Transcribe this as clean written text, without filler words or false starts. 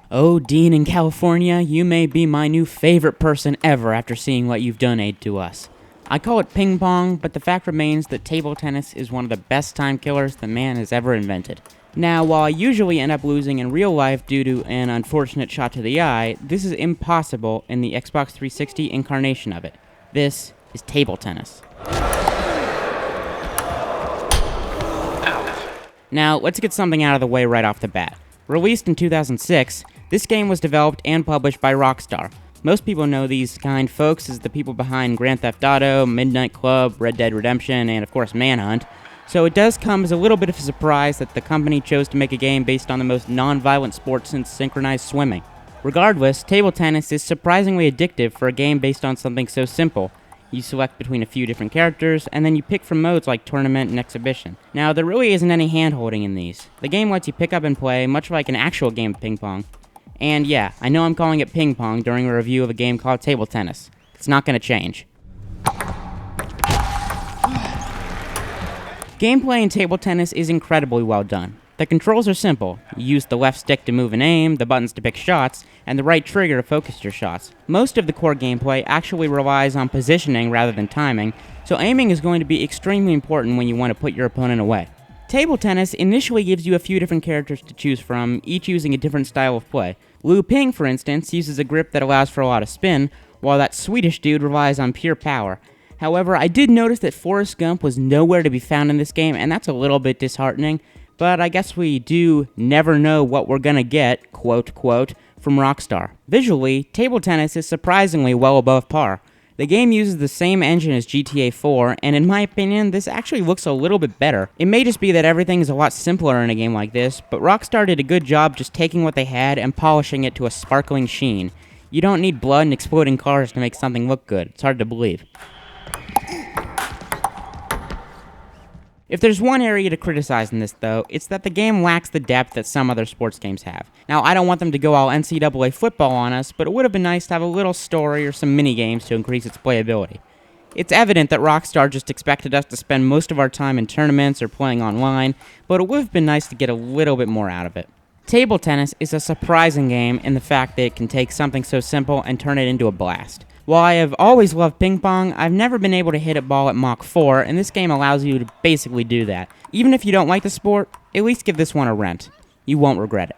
Oh, Dean in California, you may be my new favorite person ever after seeing what you've donated to us. I call it ping pong, but the fact remains that table tennis is one of the best time killers that man has ever invented. Now, while I usually end up losing in real life due to an unfortunate shot to the eye, this is impossible in the Xbox 360 incarnation of it. This is table tennis. Now, let's get something out of the way right off the bat. Released in 2006, this game was developed and published by Rockstar. Most people know these kind folks as the people behind Grand Theft Auto, Midnight Club, Red Dead Redemption, and of course Manhunt. So it does come as a little bit of a surprise that the company chose to make a game based on the most non-violent sport since synchronized swimming. Regardless, table tennis is surprisingly addictive for a game based on something so simple. You select between a few different characters, and then you pick from modes like Tournament and Exhibition. Now, there really isn't any hand-holding in these. The game lets you pick up and play, much like an actual game of ping pong. And yeah, I know I'm calling it ping pong during a review of a game called table tennis. It's not going to change. Gameplay in table tennis is incredibly well done. The controls are simple. You use the left stick to move and aim, the buttons to pick shots, and the right trigger to focus your shots. Most of the core gameplay actually relies on positioning rather than timing, so aiming is going to be extremely important when you want to put your opponent away. Table tennis initially gives you a few different characters to choose from, each using a different style of play. Liu Ping, for instance, uses a grip that allows for a lot of spin, while that Swedish dude relies on pure power. However, I did notice that Forrest Gump was nowhere to be found in this game, and that's a little bit disheartening. But I guess we do never know what we're gonna get, quote, quote, from Rockstar. Visually, table tennis is surprisingly well above par. The game uses the same engine as GTA 4, and in my opinion, this actually looks a little bit better. It may just be that everything is a lot simpler in a game like this, but Rockstar did a good job just taking what they had and polishing it to a sparkling sheen. You don't need blood and exploding cars to make something look good. It's hard to believe. If there's one area to criticize in this, though, it's that the game lacks the depth that some other sports games have. Now, I don't want them to go all NCAA football on us, but it would have been nice to have a little story or some mini-games to increase its playability. It's evident that Rockstar just expected us to spend most of our time in tournaments or playing online, but it would have been nice to get a little bit more out of it. Table tennis is a surprising game in the fact that it can take something so simple and turn it into a blast. While I have always loved ping pong, I've never been able to hit a ball at Mach 4, and this game allows you to basically do that. Even if you don't like the sport, at least give this one a rent. You won't regret it.